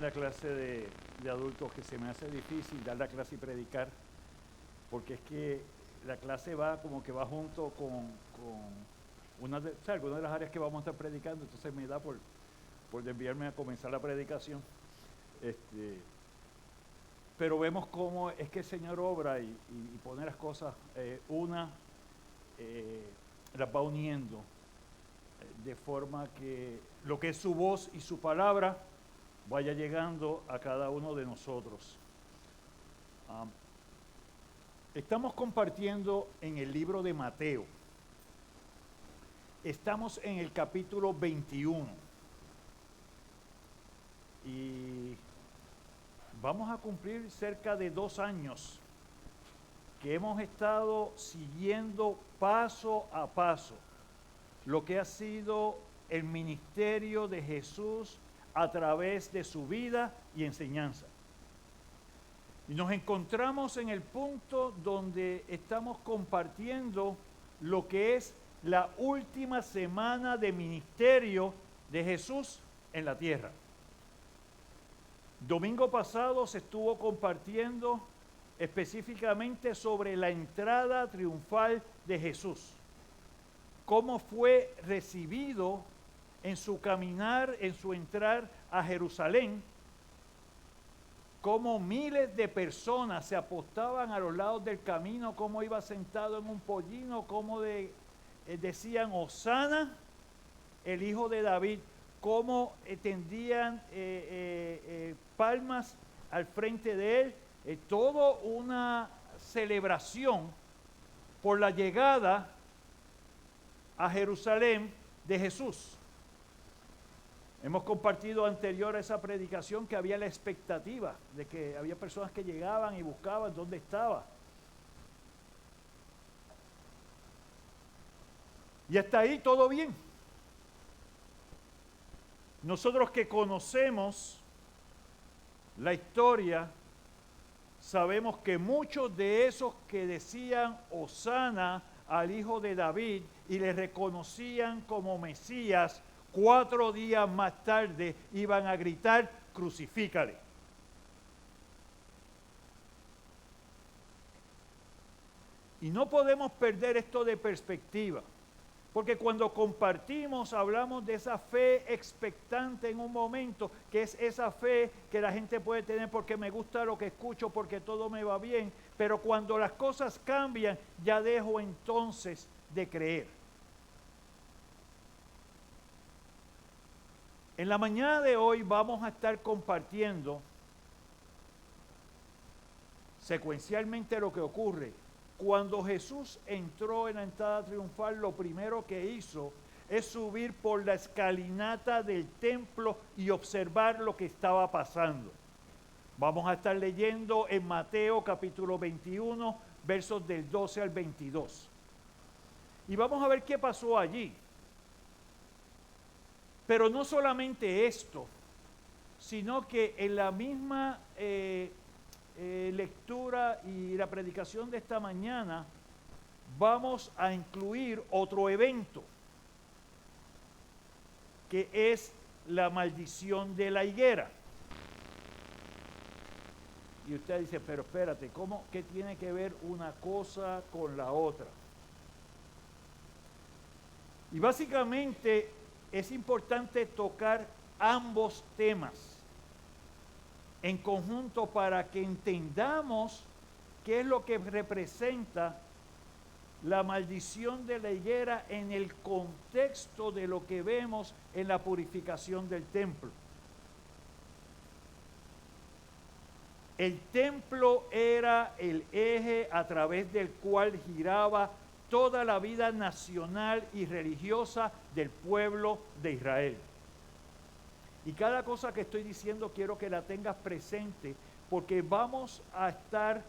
La clase de adultos que se me hace difícil dar la clase y predicar, porque es que la clase va como que va junto con algunas de las áreas que vamos a estar predicando, entonces me da por desviarme a comenzar la predicación. Pero vemos cómo es que el Señor obra y pone las cosas, las va uniendo, de forma que lo que es su voz y su palabra vaya llegando a cada uno de nosotros. Estamos compartiendo en el libro de Mateo. Estamos en el capítulo 21. Y vamos a cumplir cerca de 2 años que hemos estado siguiendo paso a paso lo que ha sido el ministerio de Jesús a través de su vida y enseñanza. Y nos encontramos en el punto donde estamos compartiendo lo que es la última semana de ministerio de Jesús en la tierra. Domingo pasado se estuvo compartiendo específicamente sobre la entrada triunfal de Jesús. Cómo fue recibido en su caminar, en su entrar a Jerusalén, cómo miles de personas se apostaban a los lados del camino, cómo iba sentado en un pollino, cómo decían Hosana, el hijo de David, cómo tendían palmas al frente de él, toda una celebración por la llegada a Jerusalén de Jesús. Hemos compartido anterior a esa predicación que había la expectativa de que había personas que llegaban y buscaban dónde estaba. Y hasta ahí todo bien. Nosotros que conocemos la historia, sabemos que muchos de esos que decían Hosana al hijo de David y le reconocían como Mesías, 4 días más tarde iban a gritar, crucifícale. Y no podemos perder esto de perspectiva, porque cuando compartimos, hablamos de esa fe expectante en un momento, que es esa fe que la gente puede tener porque me gusta lo que escucho, porque todo me va bien, pero cuando las cosas cambian, ya dejo entonces de creer. En la mañana de hoy vamos a estar compartiendo secuencialmente lo que ocurre. Cuando Jesús entró en la entrada triunfal, lo primero que hizo es subir por la escalinata del templo y observar lo que estaba pasando. Vamos a estar leyendo en Mateo capítulo 21, versos del 12 al 22. Y vamos a ver qué pasó allí. Pero no solamente esto, sino que en la misma lectura y la predicación de esta mañana vamos a incluir otro evento, que es la maldición de la higuera. Y usted dice, pero espérate, ¿qué tiene que ver una cosa con la otra? Y básicamente es importante tocar ambos temas en conjunto para que entendamos qué es lo que representa la maldición de la higuera en el contexto de lo que vemos en la purificación del templo. El templo era el eje a través del cual giraba toda la vida nacional y religiosa del pueblo de Israel. Y cada cosa que estoy diciendo quiero que la tengas presente, porque vamos a estar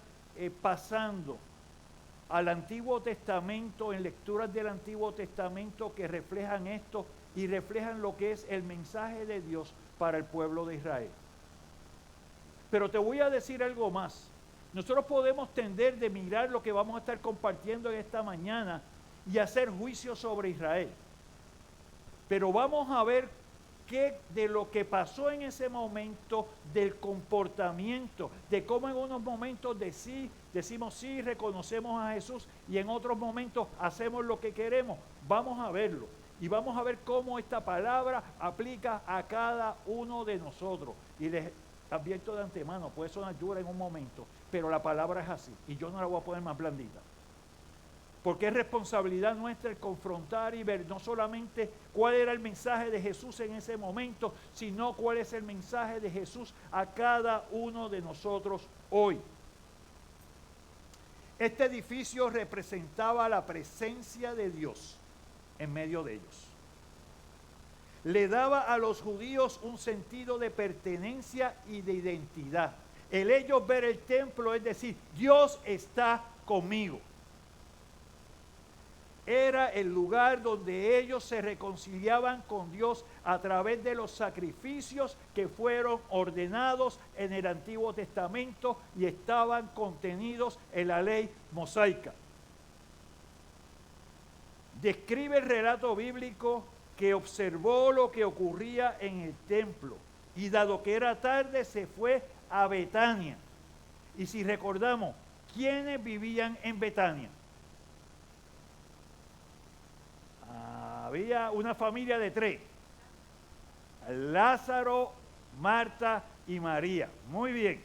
pasando al Antiguo Testamento, en lecturas del Antiguo Testamento que reflejan esto y reflejan lo que es el mensaje de Dios para el pueblo de Israel. Pero te voy a decir algo más. Nosotros podemos tender de mirar lo que vamos a estar compartiendo en esta mañana y hacer juicio sobre Israel. Pero vamos a ver de lo que pasó en ese momento, del comportamiento, de cómo en unos momentos decimos sí, reconocemos a Jesús y en otros momentos hacemos lo que queremos. Vamos a verlo y vamos a ver cómo esta palabra aplica a cada uno de nosotros. Y les advierto de antemano, puede sonar dura en un momento, pero la palabra es así y yo no la voy a poner más blandita. Porque es responsabilidad nuestra el confrontar y ver no solamente cuál era el mensaje de Jesús en ese momento, sino cuál es el mensaje de Jesús a cada uno de nosotros hoy. Este edificio representaba la presencia de Dios en medio de ellos. Le daba a los judíos un sentido de pertenencia y de identidad. El ellos ver el templo es decir, Dios está conmigo. Era el lugar donde ellos se reconciliaban con Dios a través de los sacrificios que fueron ordenados en el Antiguo Testamento y estaban contenidos en la ley mosaica. Describe el relato bíblico que observó lo que ocurría en el templo y dado que era tarde se fue a Betania. Y si recordamos, ¿quiénes vivían en Betania? Había una familia de 3, Lázaro, Marta y María. Muy bien.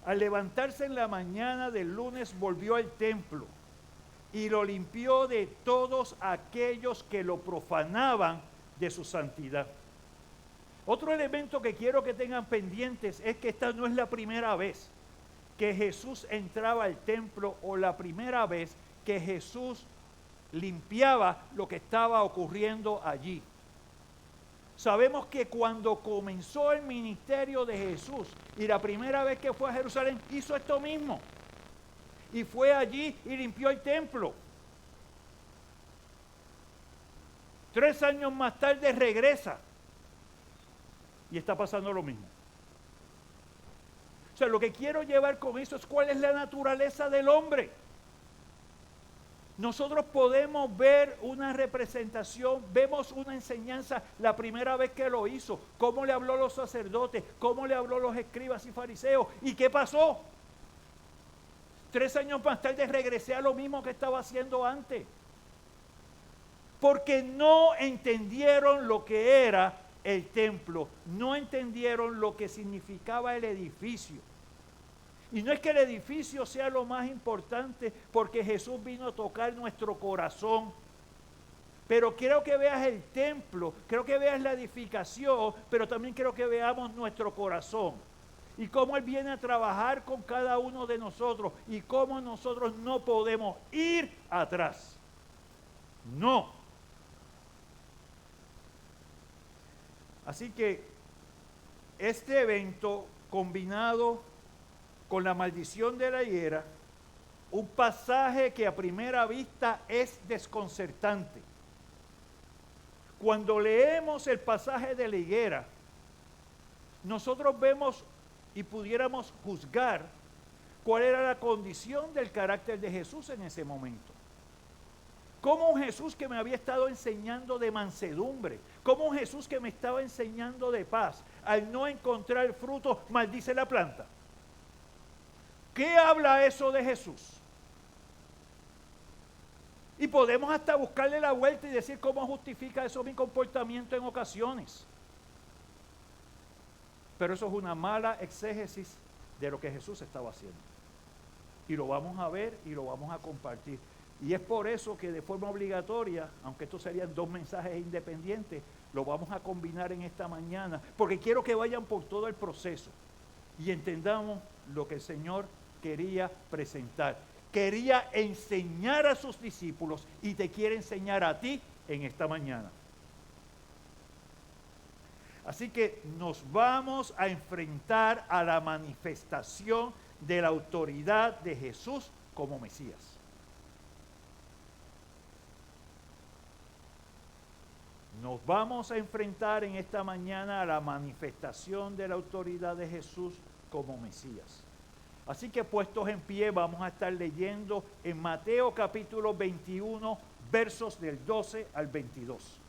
Al levantarse en la mañana del lunes volvió al templo y lo limpió de todos aquellos que lo profanaban de su santidad. Otro elemento que quiero que tengan pendientes es que esta no es la primera vez que Jesús entraba al templo o la primera vez que Jesús limpiaba lo que estaba ocurriendo allí. Sabemos que cuando comenzó el ministerio de Jesús y la primera vez que fue a Jerusalén hizo esto mismo y fue allí y limpió el templo. 3 años más tarde regresa y está pasando lo mismo. O sea, lo que quiero llevar con eso es cuál es la naturaleza del hombre. Nosotros podemos ver una representación, vemos una enseñanza la primera vez que lo hizo, cómo le habló a los sacerdotes, cómo le habló a los escribas y fariseos, y qué pasó. 3 años más tarde regresé a lo mismo que estaba haciendo antes, porque no entendieron lo que era el templo, no entendieron lo que significaba el edificio. Y no es que el edificio sea lo más importante, porque Jesús vino a tocar nuestro corazón. Pero quiero que veas el templo, quiero que veas la edificación, pero también quiero que veamos nuestro corazón. Y cómo Él viene a trabajar con cada uno de nosotros y cómo nosotros no podemos ir atrás. No. Así que este evento combinado con la maldición de la higuera, un pasaje que a primera vista es desconcertante. Cuando leemos el pasaje de la higuera, nosotros vemos y pudiéramos juzgar cuál era la condición del carácter de Jesús en ese momento. Como un Jesús que me había estado enseñando de mansedumbre, como un Jesús que me estaba enseñando de paz, al no encontrar fruto, maldice la planta. ¿Qué habla eso de Jesús? Y podemos hasta buscarle la vuelta y decir cómo justifica eso mi comportamiento en ocasiones. Pero eso es una mala exégesis de lo que Jesús estaba haciendo. Y lo vamos a ver y lo vamos a compartir. Y es por eso que de forma obligatoria, aunque estos serían 2 mensajes independientes, lo vamos a combinar en esta mañana, porque quiero que vayan por todo el proceso y entendamos lo que el Señor quería presentar. Quería enseñar a sus discípulos y te quiere enseñar a ti en esta mañana. Así que nos vamos a enfrentar a la manifestación de la autoridad de Jesús como Mesías. Nos vamos a enfrentar en esta mañana a la manifestación de la autoridad de Jesús como Mesías. Así que puestos en pie vamos a estar leyendo en Mateo capítulo 21, versos del 12 al 22.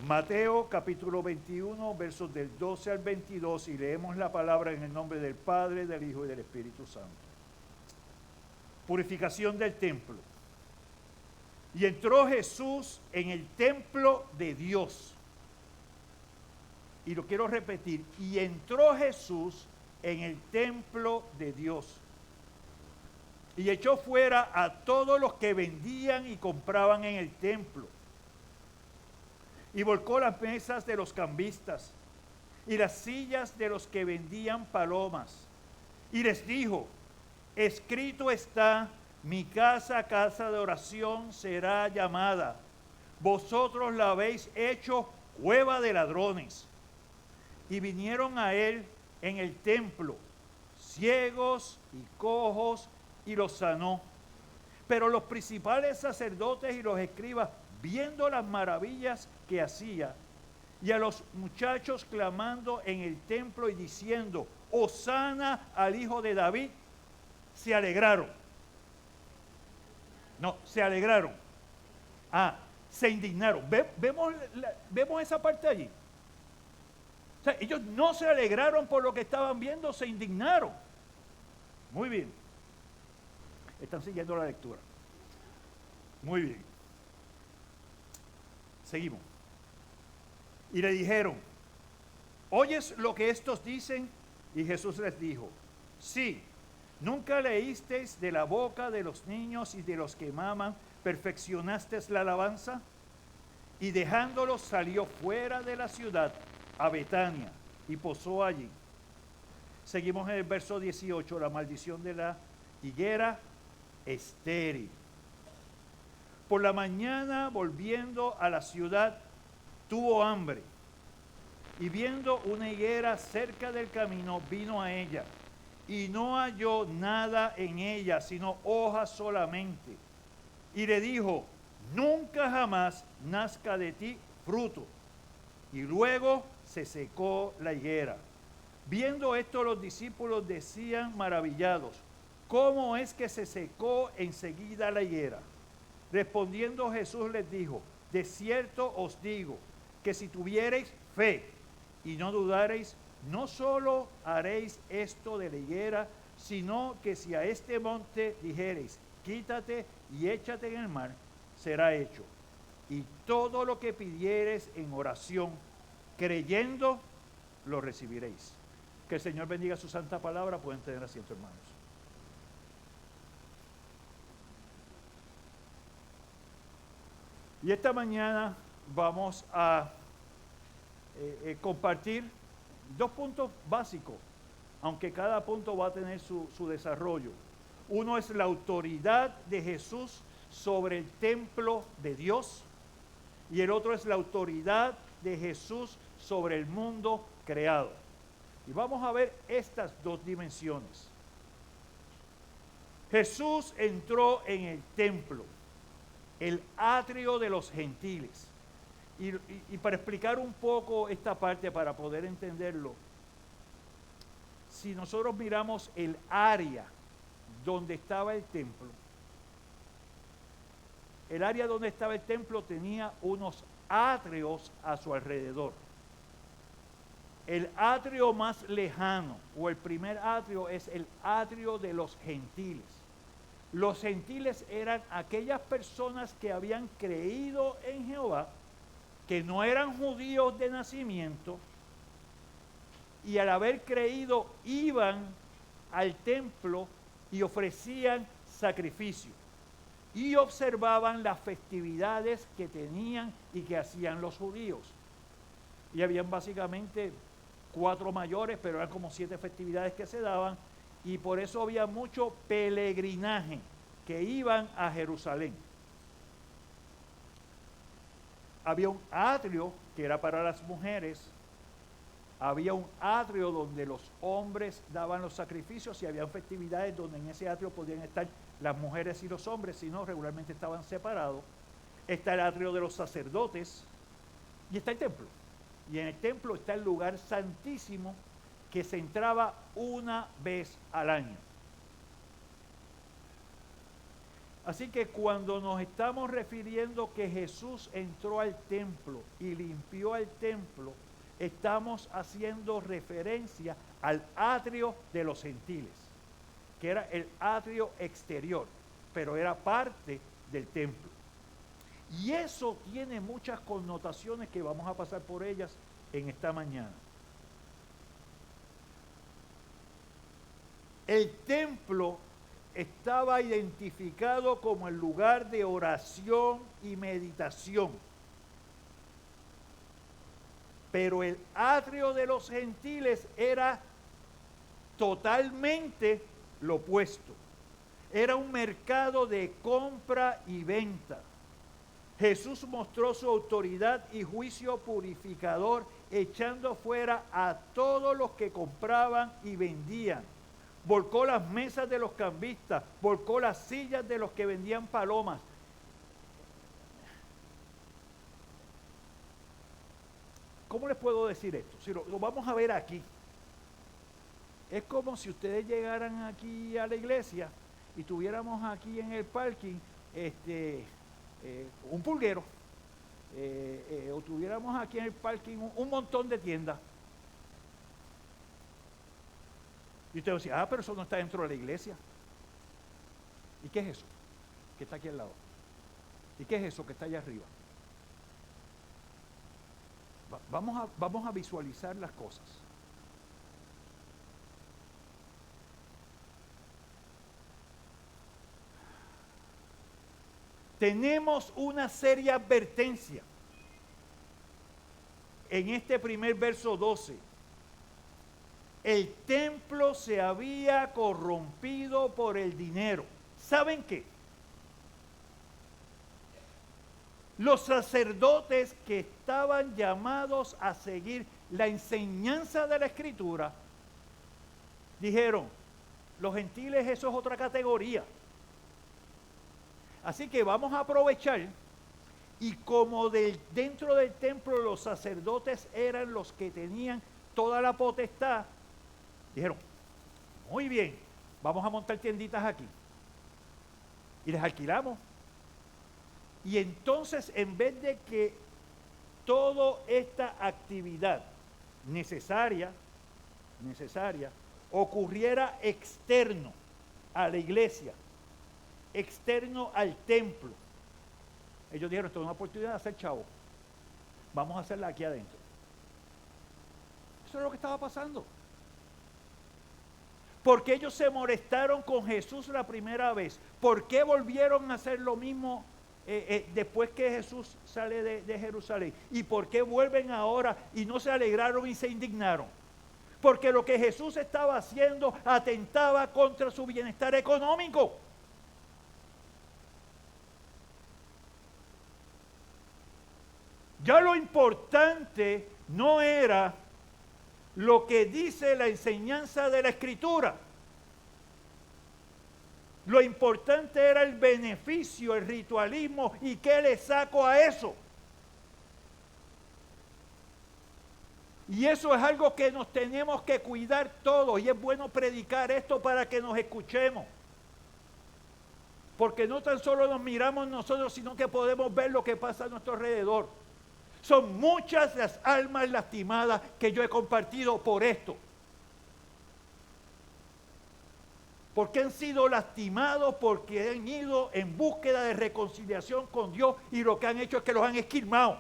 Mateo capítulo 21, versos del 12 al 22, y leemos la palabra en el nombre del Padre, del Hijo y del Espíritu Santo. Purificación del templo. Y entró Jesús en el templo de Dios. Y lo quiero repetir. Y entró Jesús en el templo de Dios. Y echó fuera a todos los que vendían y compraban en el templo. Y volcó las mesas de los cambistas y las sillas de los que vendían palomas. Y les dijo: escrito está, mi casa, casa de oración será llamada. Vosotros la habéis hecho cueva de ladrones. Y vinieron a él en el templo, ciegos y cojos, y los sanó. Pero los principales sacerdotes y los escribas, viendo las maravillas que hacía, y a los muchachos clamando en el templo y diciendo: Hosana al Hijo de David, se alegraron. No, se alegraron. Se indignaron. ¿Vemos esa parte allí? O sea, ellos no se alegraron por lo que estaban viendo, se indignaron. Muy bien. Están siguiendo la lectura. Muy bien. Seguimos. Y le dijeron: ¿oyes lo que estos dicen? Y Jesús les dijo: sí. ¿Nunca leísteis de la boca de los niños y de los que maman, perfeccionasteis la alabanza? Y dejándolos salió fuera de la ciudad a Betania y posó allí. Seguimos en el verso 18, la maldición de la higuera estéril. Por la mañana, volviendo a la ciudad, tuvo hambre, y viendo una higuera cerca del camino, vino a ella, y no halló nada en ella, sino hojas solamente. Y le dijo: nunca jamás nazca de ti fruto. Y luego se secó la higuera. Viendo esto, los discípulos decían maravillados: ¿cómo es que se secó enseguida la higuera? Respondiendo Jesús les dijo: de cierto os digo, que si tuviereis fe y no dudareis, no solo haréis esto de la higuera, sino que si a este monte dijereis: quítate y échate en el mar, será hecho. Y todo lo que pidiereis en oración, creyendo, lo recibiréis. Que el Señor bendiga su santa palabra. Pueden tener asiento, hermanos. Y esta mañana vamos a compartir dos puntos básicos, aunque cada punto va a tener su desarrollo. Uno es la autoridad de Jesús sobre el templo de Dios, y el otro es la autoridad de Jesús sobre el mundo creado. Y vamos a ver estas dos dimensiones. Jesús entró en el templo, el atrio de los gentiles. Y para explicar un poco esta parte, para poder entenderlo, si nosotros miramos el área donde estaba el templo, tenía unos atrios a su alrededor. El atrio más lejano, o el primer atrio, es el atrio de los gentiles. Los gentiles eran aquellas personas que habían creído en Jehová, que no eran judíos de nacimiento, y al haber creído iban al templo y ofrecían sacrificio y observaban las festividades que tenían y que hacían los judíos. Y habían básicamente 4 mayores, pero eran como 7 festividades que se daban, y por eso había mucho peregrinaje que iban a Jerusalén. Había un atrio que era para las mujeres, había un atrio donde los hombres daban los sacrificios, y había festividades donde en ese atrio podían estar las mujeres y los hombres, si no, regularmente estaban separados. Está el atrio de los sacerdotes, y está el templo. Y en el templo está el lugar santísimo, que se entraba una vez al año. Así que cuando nos estamos refiriendo que Jesús entró al templo y limpió el templo, estamos haciendo referencia al atrio de los gentiles, que era el atrio exterior, pero era parte del templo. Y eso tiene muchas connotaciones que vamos a pasar por ellas en esta mañana. El templo estaba identificado como el lugar de oración y meditación. Pero el atrio de los gentiles era totalmente lo opuesto. Era un mercado de compra y venta. Jesús mostró su autoridad y juicio purificador, echando fuera a todos los que compraban y vendían. Volcó las mesas de los cambistas, volcó las sillas de los que vendían palomas. ¿Cómo les puedo decir esto? Si lo vamos a ver aquí. Es como si ustedes llegaran aquí a la iglesia y tuviéramos aquí en el parking un pulguero, o tuviéramos aquí en el parking un montón de tiendas. Y usted decía, pero eso no está dentro de la iglesia. ¿Y qué es eso? Que está aquí al lado. ¿Y qué es eso que está allá arriba? Vamos a visualizar las cosas. Tenemos una seria advertencia en este primer verso 12. El templo se había corrompido por el dinero. ¿Saben qué? Los sacerdotes que estaban llamados a seguir la enseñanza de la Escritura dijeron, los gentiles eso es otra categoría. Así que vamos a aprovechar, y como dentro del templo los sacerdotes eran los que tenían toda la potestad, dijeron, muy bien, vamos a montar tienditas aquí. Y les alquilamos. Y entonces, en vez de que toda esta actividad necesaria ocurriera externo a la iglesia, externo al templo, ellos dijeron, esto es una oportunidad de hacer chavo. Vamos a hacerla aquí adentro. Eso es lo que estaba pasando. ¿Por qué ellos se molestaron con Jesús la primera vez? ¿Por qué volvieron a hacer lo mismo después que Jesús sale de Jerusalén? ¿Y por qué vuelven ahora y no se alegraron y se indignaron? Porque lo que Jesús estaba haciendo atentaba contra su bienestar económico. Ya lo importante no era lo que dice la enseñanza de la Escritura. Lo importante era el beneficio, el ritualismo y qué le saco a eso. Y eso es algo que nos tenemos que cuidar todos, y es bueno predicar esto para que nos escuchemos. Porque no tan solo nos miramos nosotros, sino que podemos ver lo que pasa a nuestro alrededor. Son muchas las almas lastimadas que yo he compartido por esto. Porque han sido lastimados, porque han ido en búsqueda de reconciliación con Dios y lo que han hecho es que los han esquilmado.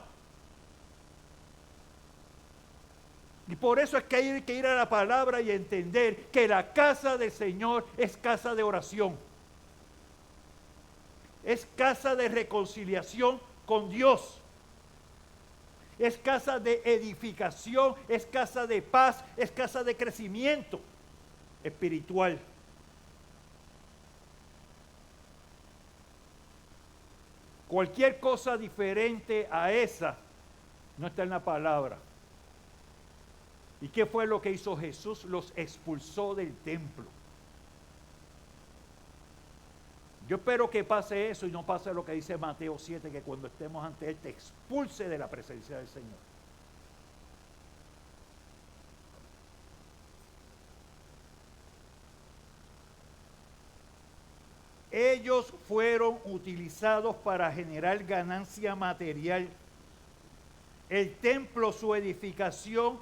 Y por eso es que hay que ir a la palabra y entender que la casa del Señor es casa de oración. Es casa de reconciliación con Dios. Es casa de edificación, es casa de paz, es casa de crecimiento espiritual. Cualquier cosa diferente a esa no está en la palabra. ¿Y qué fue lo que hizo Jesús? Los expulsó del templo. Yo espero que pase eso y no pase lo que dice Mateo 7, que cuando estemos ante Él te expulse de la presencia del Señor. Ellos fueron utilizados para generar ganancia material. El templo, su edificación,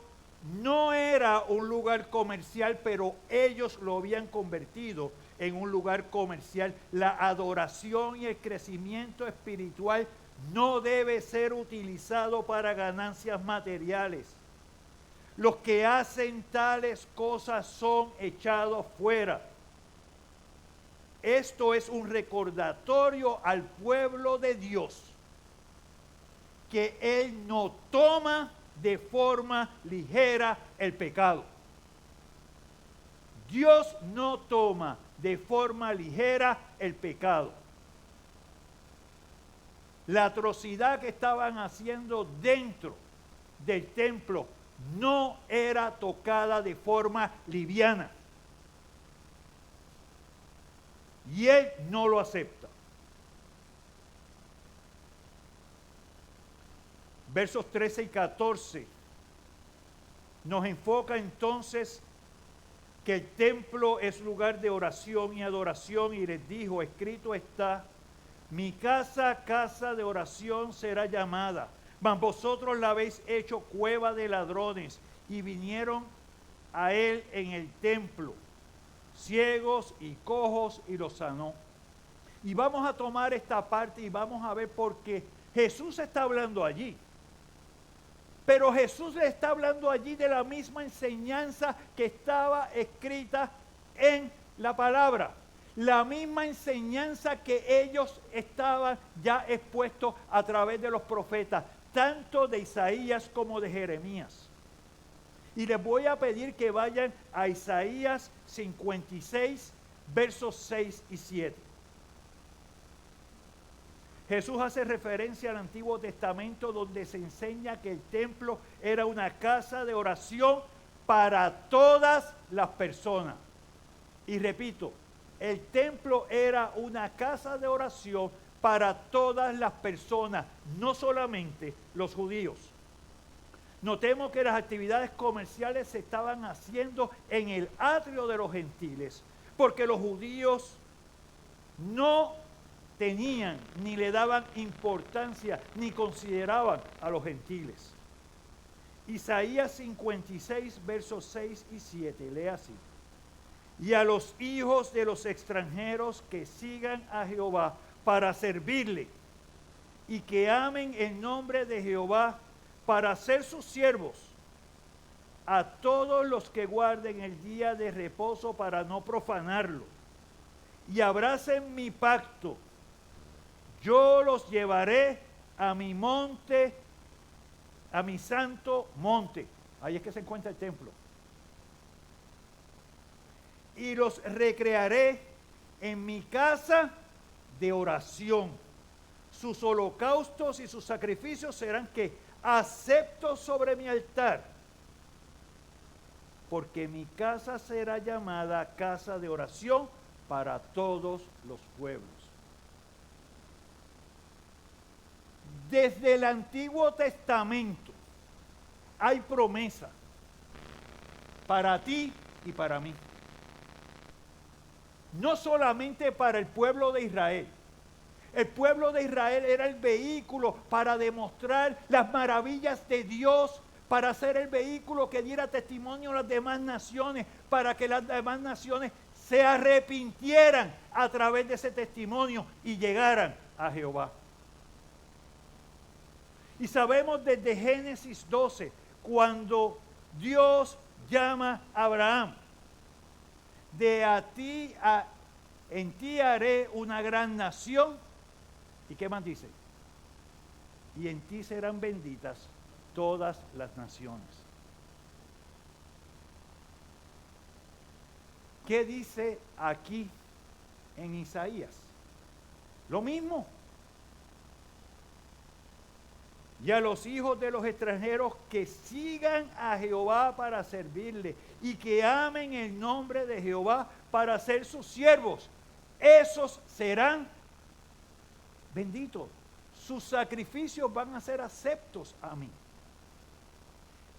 no era un lugar comercial, pero ellos lo habían convertido en un lugar comercial. La adoración y el crecimiento espiritual no debe ser utilizado para ganancias materiales. Los que hacen tales cosas son echados fuera. Esto es un recordatorio al pueblo de Dios que Él no toma de forma ligera el pecado. Dios no toma de forma ligera el pecado. La atrocidad que estaban haciendo dentro del templo no era tocada de forma liviana. Y Él no lo acepta. Versos 13 y 14 nos enfoca entonces que el templo es lugar de oración y adoración, y les dijo, escrito está, mi casa, casa de oración será llamada, mas vosotros la habéis hecho cueva de ladrones, y vinieron a él en el templo, ciegos y cojos, y los sanó. Y vamos a tomar esta parte y vamos a ver por qué Jesús está hablando allí. Pero Jesús le está hablando allí de la misma enseñanza que estaba escrita en la palabra. La misma enseñanza que ellos estaban ya expuestos a través de los profetas, tanto de Isaías como de Jeremías. Y les voy a pedir que vayan a Isaías 56, versos 6 y 7. Jesús hace referencia al Antiguo Testamento, donde se enseña que el templo era una casa de oración para todas las personas. Y repito, el templo era una casa de oración para todas las personas, no solamente los judíos. Notemos que las actividades comerciales se estaban haciendo en el atrio de los gentiles, porque los judíos no tenían ni le daban importancia ni consideraban a los gentiles. Isaías 56, versos 6 y 7, lee así. Y a los hijos de los extranjeros que sigan a Jehová para servirle y que amen el nombre de Jehová para ser sus siervos, a todos los que guarden el día de reposo para no profanarlo y abracen mi pacto, yo los llevaré a mi monte, a mi santo monte. Ahí es que se encuentra el templo. Y los recrearé en mi casa de oración. Sus holocaustos y sus sacrificios serán que aceptos sobre mi altar. Porque mi casa será llamada casa de oración para todos los pueblos. Desde el Antiguo Testamento hay promesa para ti y para mí. No solamente para el pueblo de Israel. El pueblo de Israel era el vehículo para demostrar las maravillas de Dios, para ser el vehículo que diera testimonio a las demás naciones, para que las demás naciones se arrepintieran a través de ese testimonio y llegaran a Jehová. Y sabemos desde Génesis 12, cuando Dios llama a Abraham, en ti haré una gran nación. ¿Y qué más dice? Y en ti serán benditas todas las naciones. ¿Qué dice aquí en Isaías? Lo mismo. Y a los hijos de los extranjeros que sigan a Jehová para servirle y que amen el nombre de Jehová para ser sus siervos, esos serán benditos. Sus sacrificios van a ser aceptos a mí.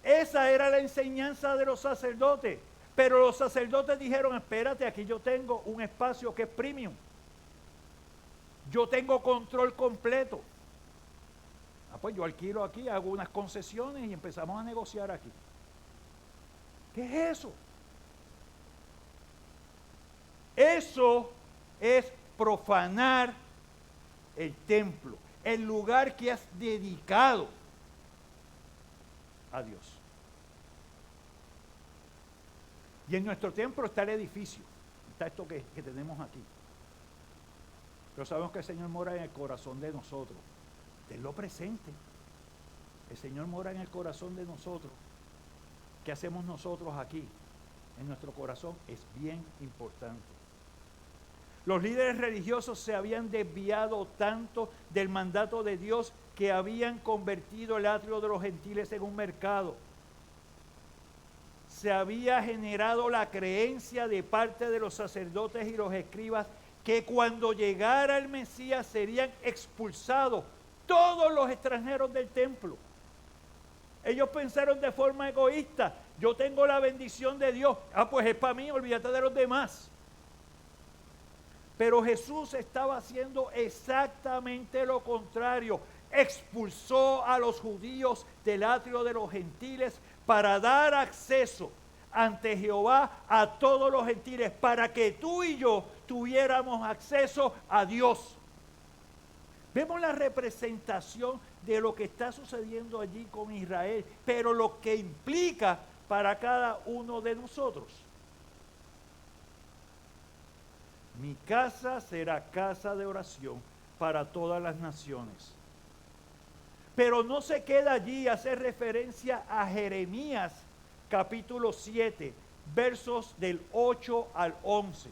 Esa era la enseñanza de los sacerdotes. Pero los sacerdotes dijeron, espérate, aquí yo tengo un espacio que es premium. Yo tengo control completo. Pues yo alquilo aquí, hago unas concesiones y empezamos a negociar aquí. ¿Qué es eso? Eso es profanar el templo, el lugar que has dedicado a Dios. Y en nuestro templo está el edificio, está esto que tenemos aquí. Pero sabemos que el Señor mora en el corazón de nosotros. Tenlo presente. El Señor mora en el corazón de nosotros. ¿Qué hacemos nosotros aquí? En nuestro corazón es bien importante. Los líderes religiosos se habían desviado tanto del mandato de Dios que habían convertido el atrio de los gentiles en un mercado. Se había generado la creencia de parte de los sacerdotes y los escribas que cuando llegara el Mesías serían expulsados todos los extranjeros del templo. Ellos pensaron de forma egoísta: yo tengo la bendición de Dios, pues es para mí, olvídate de los demás. Pero Jesús estaba haciendo exactamente lo contrario. Expulsó a los judíos del atrio de los gentiles para dar acceso ante Jehová a todos los gentiles, para que tú y yo tuviéramos acceso a Dios. Vemos la representación de lo que está sucediendo allí con Israel, pero lo que implica para cada uno de nosotros. Mi casa será casa de oración para todas las naciones. Pero no se queda allí, hace referencia a Jeremías capítulo 7, versos del 8 al 11.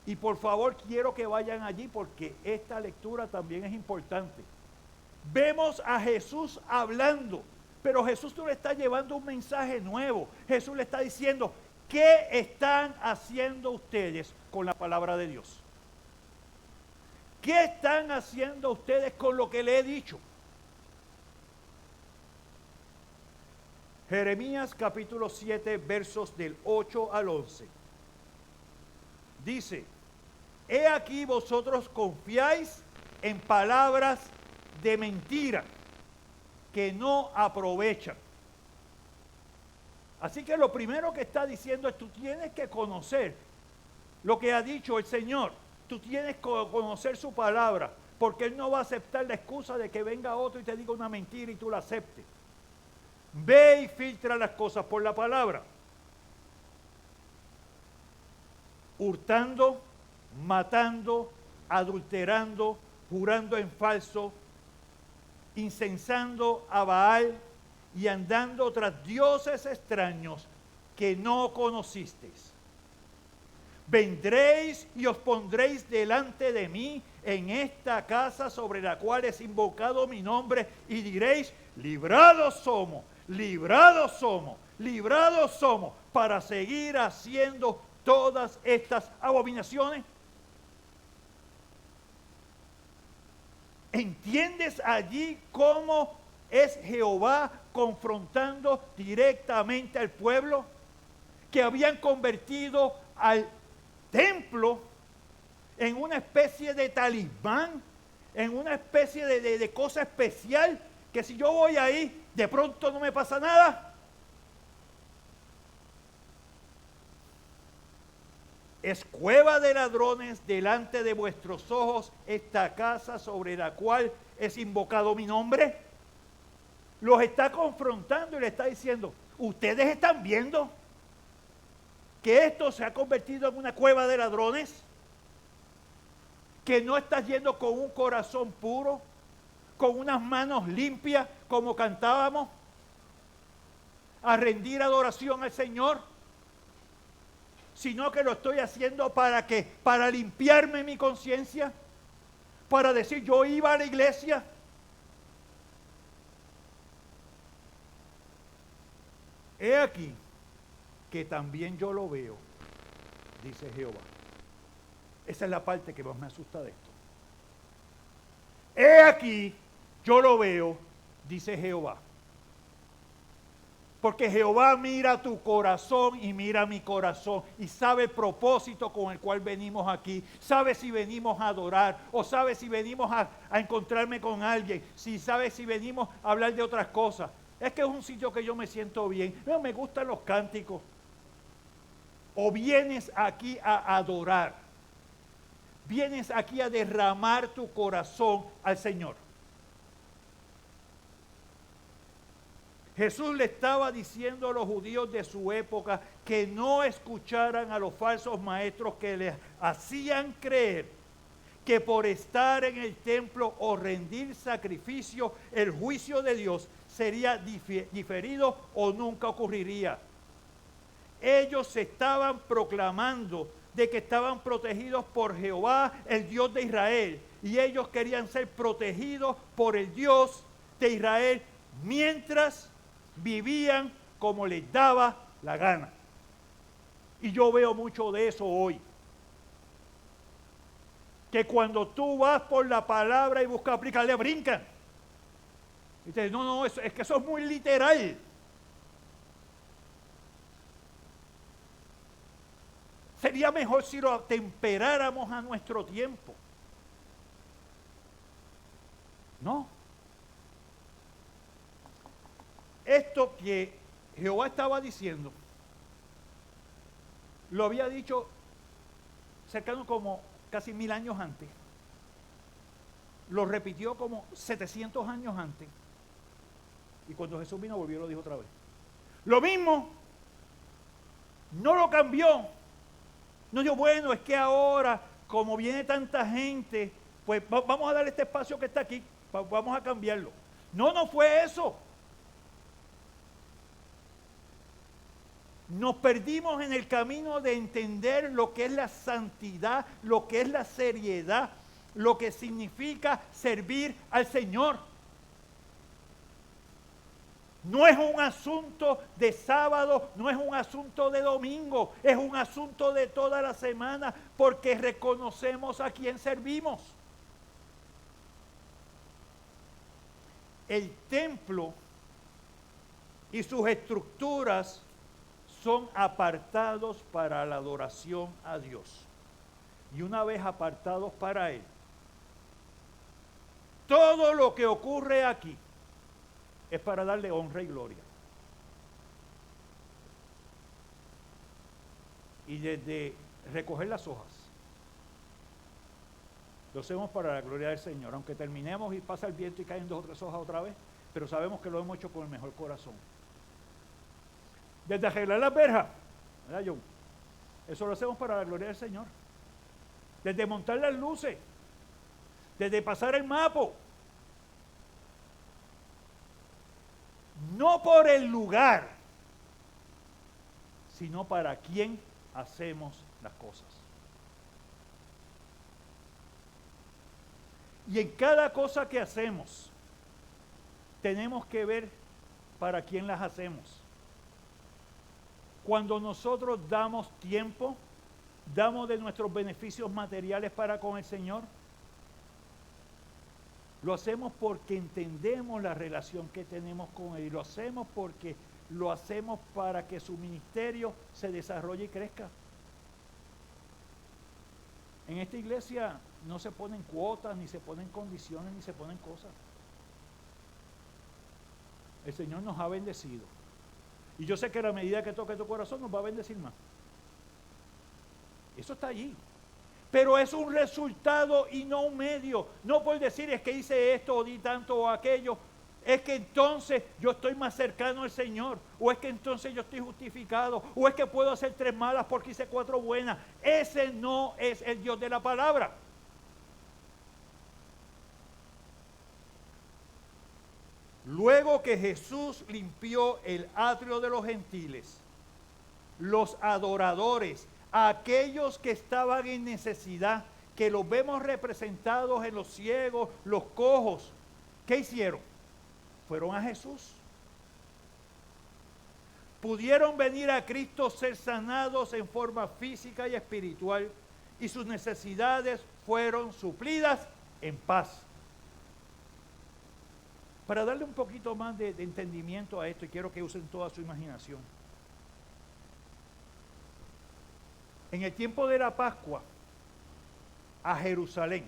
Y por favor quiero que vayan allí porque esta lectura también es importante. Vemos a Jesús hablando, pero Jesús no le está llevando un mensaje nuevo. Jesús le está diciendo: ¿qué están haciendo ustedes con la palabra de Dios? ¿Qué están haciendo ustedes con lo que le he dicho? Jeremías capítulo 7, versos del 8 al 11. Dice: he aquí vosotros confiáis en palabras de mentira que no aprovechan. Así que lo primero que está diciendo es: tú tienes que conocer lo que ha dicho el Señor. Tú tienes que conocer su palabra, porque Él no va a aceptar la excusa de que venga otro y te diga una mentira y tú la aceptes. Ve y filtra las cosas por la palabra. Hurtando, matando, adulterando, jurando en falso, incensando a Baal y andando tras dioses extraños que no conocisteis. Vendréis y os pondréis delante de mí en esta casa sobre la cual es invocado mi nombre y diréis: librados somos, librados somos, librados somos, para seguir haciendo todas estas abominaciones. ¿Entiendes allí cómo es Jehová confrontando directamente al pueblo que habían convertido al templo en una especie de talismán, en una especie de cosa especial, que si yo voy ahí, de pronto no me pasa nada? Es cueva de ladrones delante de vuestros ojos esta casa sobre la cual es invocado mi nombre. Los está confrontando y le está diciendo: ustedes están viendo que esto se ha convertido en una cueva de ladrones, que no estás yendo con un corazón puro, con unas manos limpias, como cantábamos, a rendir adoración al Señor, sino que lo estoy haciendo ¿para qué? Para limpiarme mi conciencia, para decir: yo iba a la iglesia. He aquí que también yo lo veo, dice Jehová. Esa es la parte que más me asusta de esto. He aquí, yo lo veo, dice Jehová. Porque Jehová mira tu corazón y mira mi corazón y sabe el propósito con el cual venimos aquí. Sabe si venimos a adorar o sabe si venimos a encontrarme con alguien. Si sabe si venimos a hablar de otras cosas. Es que es un sitio que yo me siento bien. No, me gustan los cánticos. O vienes aquí a adorar. Vienes aquí a derramar tu corazón al Señor. Jesús le estaba diciendo a los judíos de su época que no escucharan a los falsos maestros que les hacían creer que por estar en el templo o rendir sacrificio, el juicio de Dios sería diferido o nunca ocurriría. Ellos estaban proclamando de que estaban protegidos por Jehová, el Dios de Israel, y ellos querían ser protegidos por el Dios de Israel mientras vivían como les daba la gana. Y yo veo mucho de eso hoy. Que cuando tú vas por la palabra y buscas aplicarle, brincan. Y te dicen, no, es que eso es muy literal. Sería mejor si lo atemperáramos a nuestro tiempo. No. Esto que Jehová estaba diciendo, lo había dicho cercano como casi 1000 años antes. Lo repitió como 700 años antes. Y cuando Jesús vino, volvió y lo dijo otra vez. Lo mismo, no lo cambió. No dijo, bueno, es que ahora, como viene tanta gente, pues vamos a darle este espacio que está aquí, vamos a cambiarlo. No fue eso. Nos perdimos en el camino de entender lo que es la santidad, lo que es la seriedad, lo que significa servir al Señor. No es un asunto de sábado, no es un asunto de domingo, es un asunto de toda la semana porque reconocemos a quién servimos. El templo y sus estructuras son apartados para la adoración a Dios. Y una vez apartados para Él, todo lo que ocurre aquí es para darle honra y gloria. Y desde recoger las hojas, lo hacemos para la gloria del Señor, aunque terminemos y pasa el viento y caen 2 o 3 hojas otra vez, pero sabemos que lo hemos hecho con el mejor corazón. Desde arreglar las verjas, ¿verdad, John? Eso lo hacemos para la gloria del Señor. Desde montar las luces, desde pasar el mapo. No por el lugar, sino para quién hacemos las cosas. Y en cada cosa que hacemos, tenemos que ver para quién las hacemos. Cuando nosotros damos tiempo, damos de nuestros beneficios materiales para con el Señor, lo hacemos porque entendemos la relación que tenemos con Él. Y lo hacemos porque lo hacemos para que su ministerio se desarrolle y crezca. En esta iglesia no se ponen cuotas, ni se ponen condiciones, ni se ponen cosas. El Señor nos ha bendecido. Y yo sé que a la medida que toque tu corazón nos va a bendecir más. Eso está allí. Pero es un resultado y no un medio. No por decir es que hice esto o di tanto o aquello. Es que entonces yo estoy más cercano al Señor. O es que entonces yo estoy justificado. O es que puedo hacer 3 malas porque hice 4 buenas. Ese no es el Dios de la palabra. Luego que Jesús limpió el atrio de los gentiles, los adoradores, aquellos que estaban en necesidad, que los vemos representados en los ciegos, los cojos, ¿qué hicieron? Fueron a Jesús. Pudieron venir a Cristo, ser sanados en forma física y espiritual, y sus necesidades fueron suplidas en paz. Para darle un poquito más de entendimiento a esto, y quiero que usen toda su imaginación. En el tiempo de la Pascua, a Jerusalén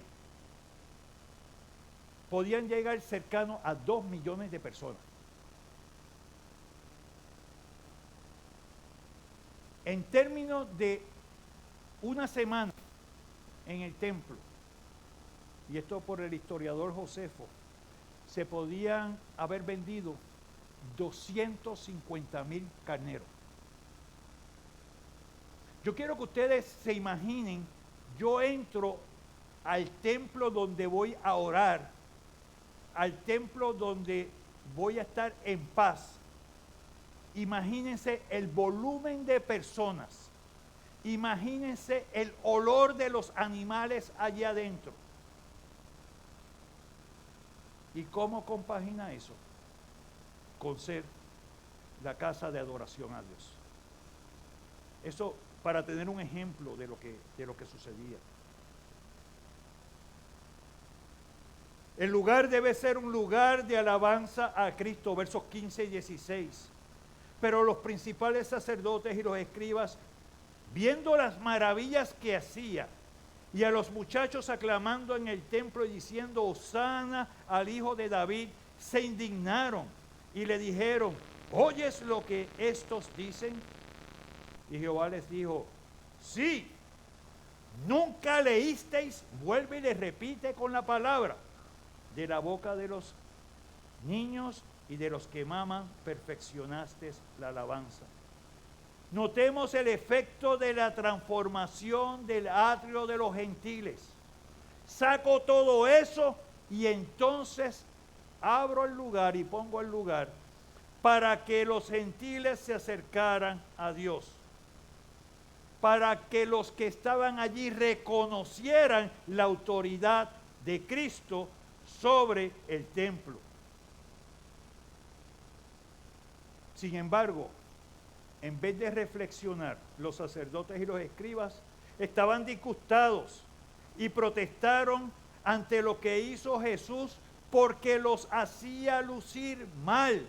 podían llegar cercanos a 2 millones de personas. En términos de una semana en el templo, y esto por el historiador Josefo, se podían haber vendido 250,000 carneros. Yo quiero que ustedes se imaginen, yo entro al templo donde voy a orar, al templo donde voy a estar en paz. Imagínense el volumen de personas, imagínense el olor de los animales allá adentro. ¿Y cómo compagina eso? Con ser la casa de adoración a Dios. Eso para tener un ejemplo de lo que sucedía. El lugar debe ser un lugar de alabanza a Cristo, versos 15 y 16. Pero los principales sacerdotes y los escribas, viendo las maravillas que hacía, y a los muchachos aclamando en el templo y diciendo, Hosana al Hijo de David, se indignaron y le dijeron, ¿oyes lo que estos dicen? Y Jehová les dijo, sí, nunca leísteis, vuelve y les repite con la palabra, de la boca de los niños y de los que maman, perfeccionaste la alabanza. Notemos el efecto de la transformación del atrio de los gentiles. Saco todo eso y entonces abro el lugar y pongo el lugar para que los gentiles se acercaran a Dios. Para que los que estaban allí reconocieran la autoridad de Cristo sobre el templo. Sin embargo, en vez de reflexionar, los sacerdotes y los escribas estaban disgustados y protestaron ante lo que hizo Jesús porque los hacía lucir mal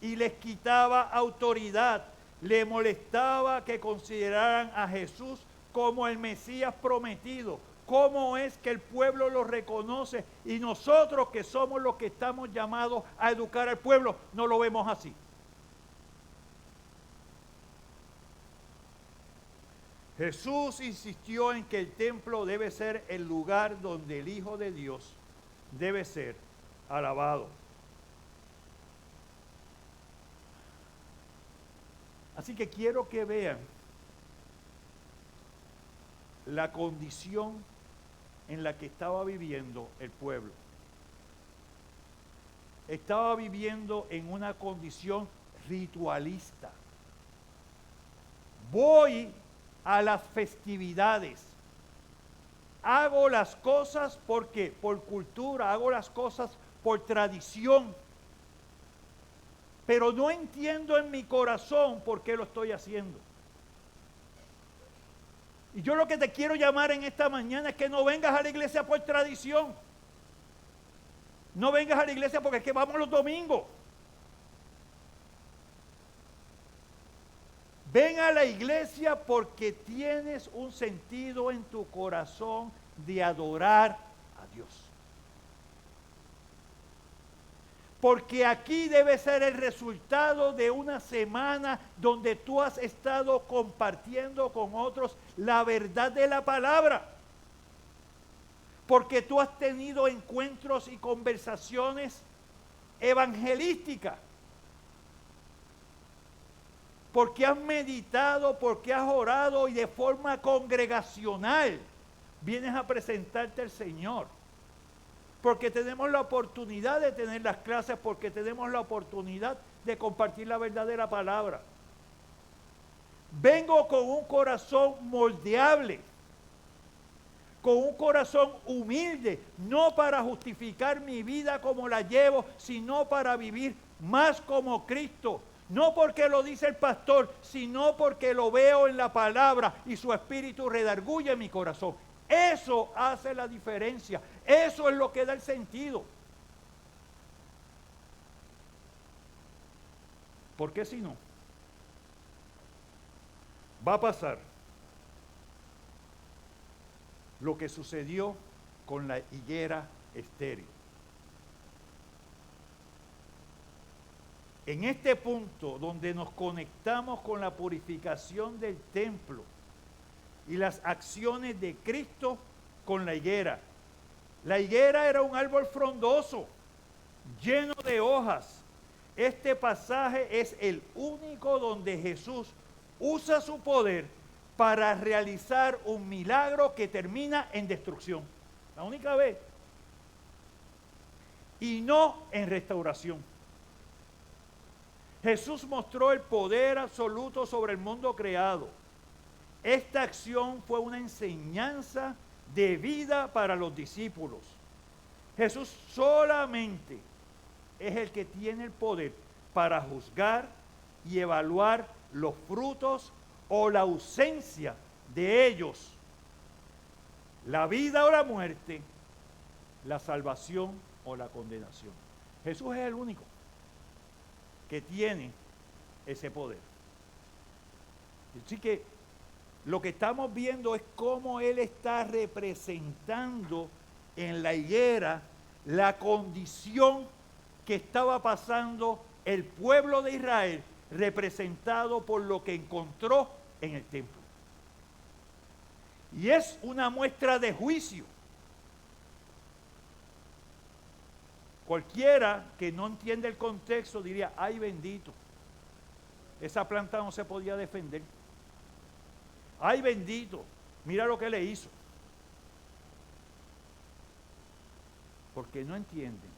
y les quitaba autoridad. Le molestaba que consideraran a Jesús como el Mesías prometido. ¿Cómo es que el pueblo lo reconoce y nosotros que somos los que estamos llamados a educar al pueblo no lo vemos así? Jesús insistió en que el templo debe ser el lugar donde el Hijo de Dios debe ser alabado. Así que quiero que vean la condición en la que estaba viviendo el pueblo. Estaba viviendo en una condición ritualista. Voy a las festividades, hago las cosas porque por cultura, hago las cosas por tradición, pero no entiendo en mi corazón por qué lo estoy haciendo. Y yo lo que te quiero llamar en esta mañana es que no vengas a la iglesia por tradición, no vengas a la iglesia porque es que vamos los domingos. Ven a la iglesia porque tienes un sentido en tu corazón de adorar a Dios. Porque aquí debe ser el resultado de una semana donde tú has estado compartiendo con otros la verdad de la palabra. Porque tú has tenido encuentros y conversaciones evangelísticas. Porque has meditado, porque has orado y de forma congregacional vienes a presentarte al Señor. Porque tenemos la oportunidad de tener las clases, porque tenemos la oportunidad de compartir la verdadera palabra. Vengo con un corazón moldeable, con un corazón humilde, no para justificar mi vida como la llevo, sino para vivir más como Cristo. No porque lo dice el pastor, sino porque lo veo en la palabra y su espíritu redarguye mi corazón. Eso hace la diferencia. Eso es lo que da el sentido. Porque si no, va a pasar lo que sucedió con la higuera estéril. En este punto donde nos conectamos con la purificación del templo y las acciones de Cristo con la higuera. La higuera era un árbol frondoso, lleno de hojas. Este pasaje es el único donde Jesús usa su poder para realizar un milagro que termina en destrucción. La única vez. Y no en restauración. Jesús mostró el poder absoluto sobre el mundo creado. Esta acción fue una enseñanza de vida para los discípulos. Jesús solamente es el que tiene el poder para juzgar y evaluar los frutos o la ausencia de ellos, la vida o la muerte, la salvación o la condenación. Jesús es el único que tiene ese poder. Así que lo que estamos viendo es cómo Él está representando en la higuera la condición que estaba pasando el pueblo de Israel, representado por lo que encontró en el templo. Y es una muestra de juicio. Cualquiera que no entiende el contexto diría, ay bendito, esa planta no se podía defender. Ay bendito, mira lo que le hizo. Porque no entienden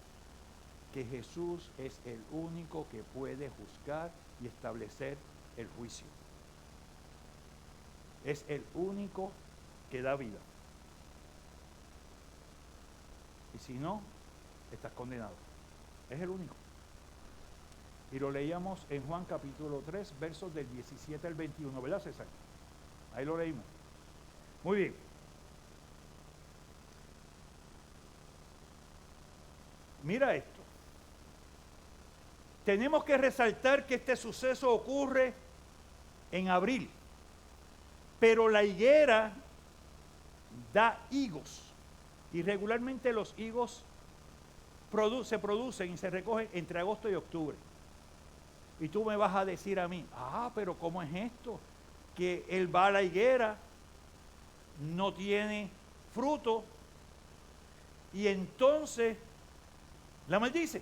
que Jesús es el único que puede juzgar y establecer el juicio. Es el único que da vida. Y si no, estás condenado. Es el único. Y lo leíamos en Juan capítulo 3, versos del 17 al 21, ¿verdad, César? Ahí lo leímos. Muy bien. Mira esto. Tenemos que resaltar que este suceso ocurre en abril, pero la higuera da higos y regularmente los higos se producen y se recogen entre agosto y octubre. Y tú me vas a decir a mí, pero ¿cómo es esto? Que él va a la higuera, no tiene fruto y entonces la maldice.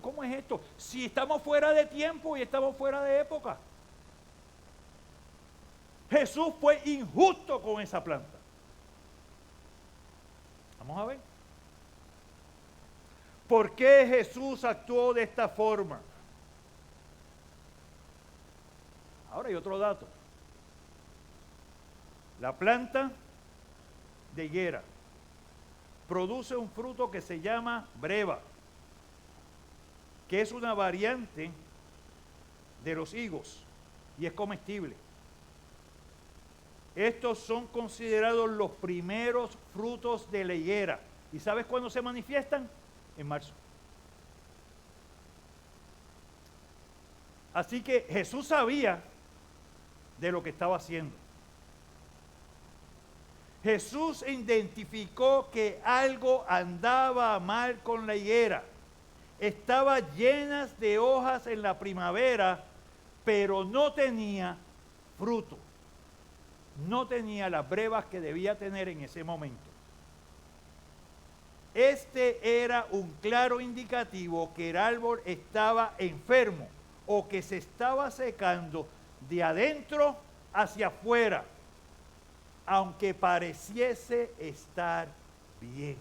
¿Cómo es esto? Si estamos fuera de tiempo y estamos fuera de época. Jesús fue injusto con esa planta. Vamos a ver. ¿Por qué Jesús actuó de esta forma? Ahora hay otro dato. La planta de higuera produce un fruto que se llama breva, que es una variante de los higos y es comestible. Estos son considerados los primeros frutos de la higuera. ¿Y sabes cuándo se manifiestan? En marzo. Así que Jesús sabía de lo que estaba haciendo. Jesús identificó que algo andaba mal con la higuera. Estaba llena de hojas en la primavera, pero no tenía fruto. No tenía las brevas que debía tener en ese momento. Este era un claro indicativo que el árbol estaba enfermo o que se estaba secando de adentro hacia afuera, aunque pareciese estar bien.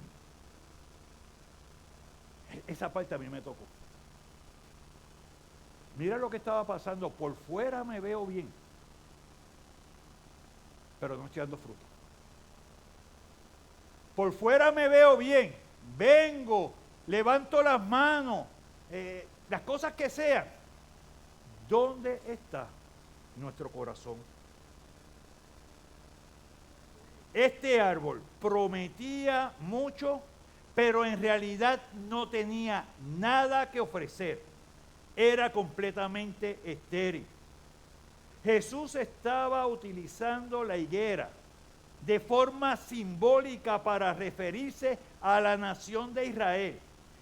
Esa parte a mí me tocó. Mira lo que estaba pasando. Por fuera me veo bien, pero no estoy dando fruto. Por fuera me veo bien, vengo, levanto las manos, las cosas que sean. ¿Dónde está nuestro corazón? Este árbol prometía mucho, pero en realidad no tenía nada que ofrecer. era completamente estéril. Jesús estaba utilizando la higuera de forma simbólica para referirse a la nación de Israel.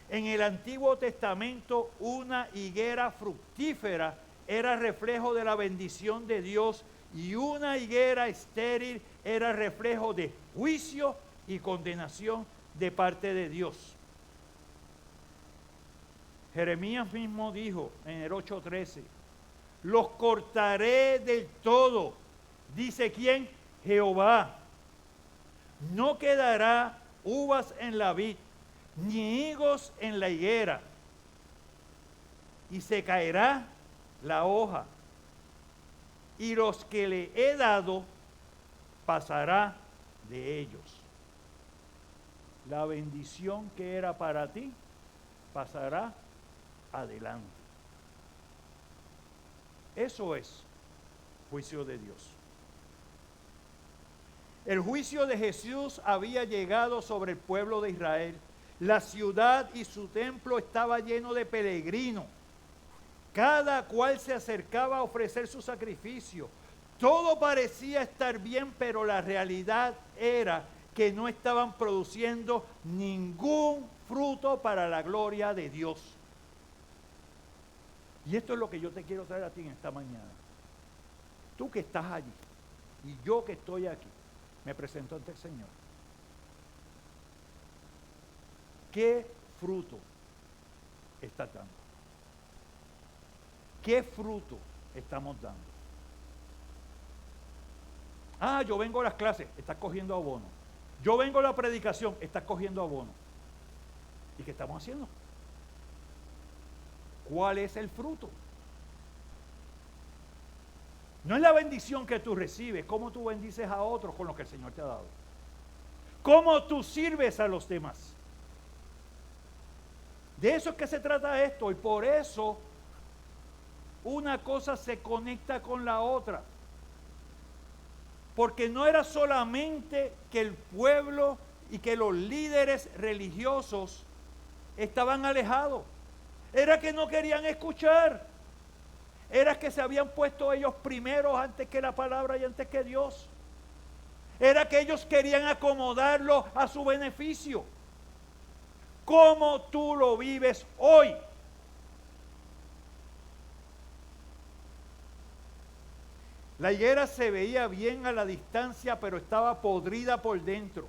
En el Antiguo Testamento, una higuera fructífera era reflejo de la bendición de Dios y una higuera estéril era reflejo de juicio y condenación de parte de Dios. Jeremías mismo dijo en el 8:13, los cortaré del todo, dice ¿quién? Jehová. No quedará uvas en la vid, ni higos en la higuera, y se caerá la hoja, y los que le he dado pasará de ellos. La bendición que era para ti pasará adelante. Eso es juicio de Dios. El juicio de Jesús había llegado sobre el pueblo de Israel. La ciudad y su templo estaba lleno de peregrinos. Cada cual se acercaba a ofrecer su sacrificio. Todo parecía estar bien, pero la realidad era que no estaban produciendo ningún fruto para la gloria de Dios. Y esto es lo que yo te quiero traer a ti en esta mañana. Tú que estás allí y yo que estoy aquí, me presento ante el Señor. ¿Qué fruto estás dando? ¿Qué fruto estamos dando? Ah, yo vengo a las clases, estás cogiendo abono. Yo vengo a la predicación, estás cogiendo abono. ¿Y qué estamos haciendo? ¿Cuál es el fruto? No es la bendición que tú recibes, cómo tú bendices a otros con lo que el Señor te ha dado. Cómo tú sirves a los demás. De eso es que se trata esto, y por eso una cosa se conecta con la otra. Porque no era solamente que el pueblo y que los líderes religiosos estaban alejados. Era que no querían escuchar. Era que se habían puesto ellos primeros antes que la palabra y antes que Dios. Era que ellos querían acomodarlo a su beneficio. ¿Cómo tú lo vives hoy? La higuera se veía bien a la distancia, pero estaba podrida por dentro.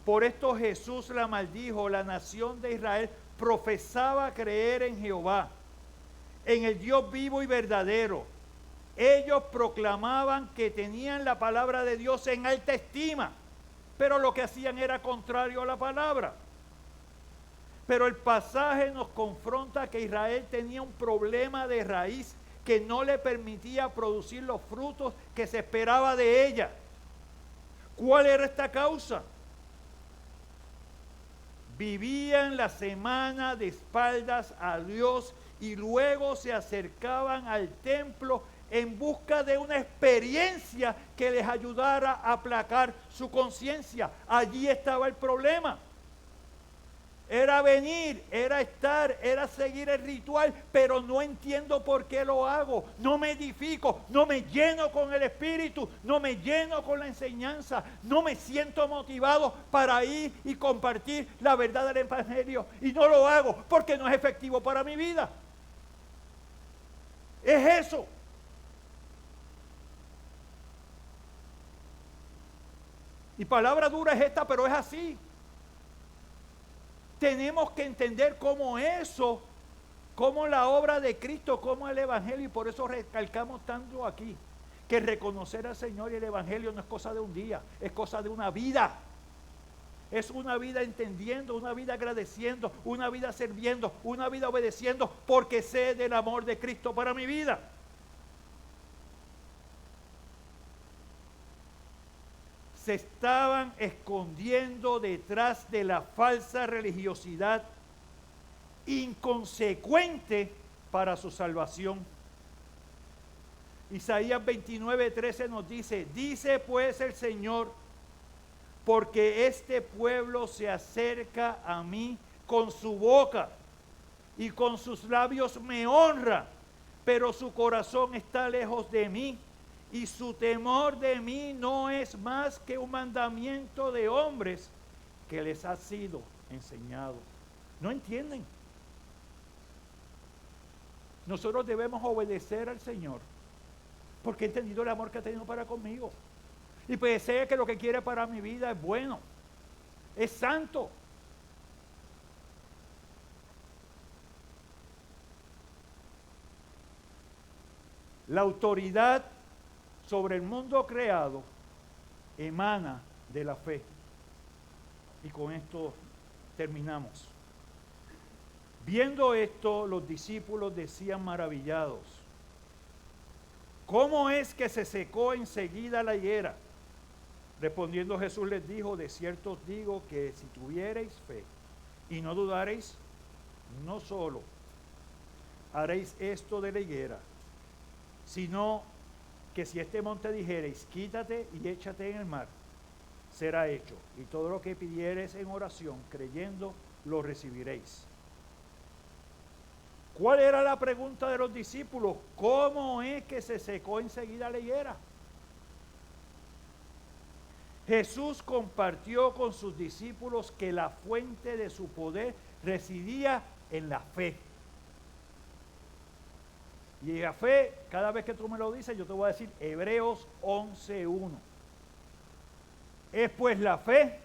Por esto Jesús la maldijo. La nación de Israel profesaba creer en Jehová, en el Dios vivo y verdadero. Ellos proclamaban que tenían la palabra de Dios en alta estima, pero lo que hacían era contrario a la palabra. Pero el pasaje nos confronta que Israel tenía un problema de raíz que no le permitía producir los frutos que se esperaba de ella. ¿Cuál era esta causa? Vivían la semana de espaldas a Dios y luego se acercaban al templo en busca de una experiencia que les ayudara a aplacar su conciencia. Allí estaba el problema. Era venir, era estar, era seguir el ritual, pero no entiendo por qué lo hago. No me edifico, no me lleno con el Espíritu, no me lleno con la enseñanza, no me siento motivado para ir y compartir la verdad del Evangelio. Y no lo hago porque no es efectivo para mi vida. Es eso. Y palabra dura es esta, pero es así. Tenemos que entender cómo eso, cómo la obra de Cristo, cómo el Evangelio, y por eso recalcamos tanto aquí, que reconocer al Señor y el Evangelio no es cosa de un día, es cosa de una vida. Es una vida entendiendo, una vida agradeciendo, una vida sirviendo, una vida obedeciendo, porque sé del amor de Cristo para mi vida. Se estaban escondiendo detrás de la falsa religiosidad inconsecuente para su salvación. Isaías 29:13 nos dice: dice pues el Señor, porque este pueblo se acerca a mí con su boca y con sus labios me honra, pero su corazón está lejos de mí, y su temor de mí no es más que un mandamiento de hombres que les ha sido enseñado. ¿No entienden? Nosotros debemos obedecer al Señor, porque he entendido el amor que ha tenido para conmigo. Y pues sé que lo que quiere para mi vida es bueno, es santo. La autoridad sobre el mundo creado emana de la fe. Y con esto terminamos. Viendo esto, los discípulos decían maravillados: ¿cómo es que se secó enseguida la higuera? Respondiendo Jesús les dijo: de cierto os digo que si tuviereis fe y no dudareis, no solo haréis esto de la higuera, sino que si este monte dijereis, quítate y échate en el mar, será hecho, y todo lo que pidiereis en oración, creyendo, lo recibiréis. ¿Cuál era la pregunta de los discípulos? ¿Cómo es que se secó enseguida la higuera? Jesús compartió con sus discípulos que la fuente de su poder residía en la fe. Y la fe, cada vez que tú me lo dices, yo te voy a decir Hebreos 11:1. Es pues la fe,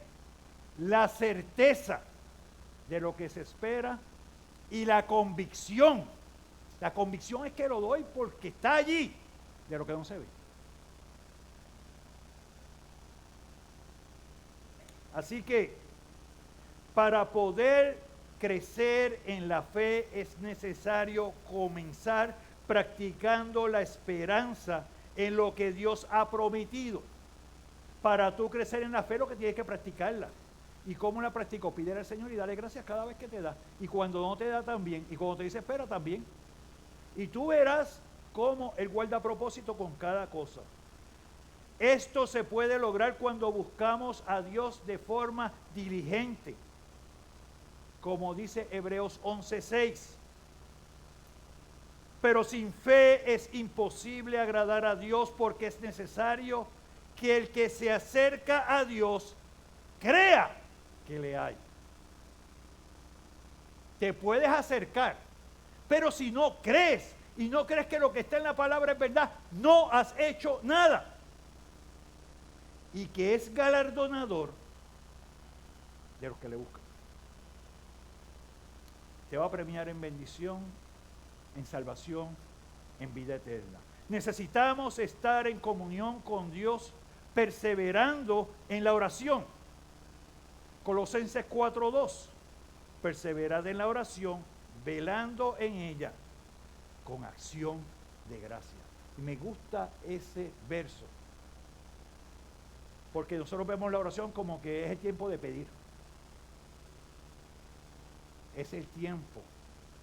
la certeza de lo que se espera y la convicción. La convicción es que lo doy porque está allí, de lo que no se ve. Así que para poder crecer en la fe es necesario comenzar practicando la esperanza en lo que Dios ha prometido. Para tú crecer en la fe, lo que tienes que practicarla. ¿Y cómo la practico? Pídele al Señor y dale gracias cada vez que te da. Y cuando no te da, también. Y cuando te dice espera, también. Y tú verás cómo Él guarda propósito con cada cosa. Esto se puede lograr cuando buscamos a Dios de forma diligente. Como dice Hebreos 11:6. Pero sin fe es imposible agradar a Dios, porque es necesario que el que se acerca a Dios crea que le hay. Te puedes acercar, pero si no crees y no crees que lo que está en la palabra es verdad, no has hecho nada. Y que es galardonador de los que le buscan. Te va a premiar en bendición, en salvación, en vida eterna. Necesitamos estar en comunión con Dios, perseverando en la oración. Colosenses 4:2. Perseverad en la oración, velando en ella, con acción de gracia. Y me gusta ese verso, porque nosotros vemos la oración como que es el tiempo de pedir. Es el tiempo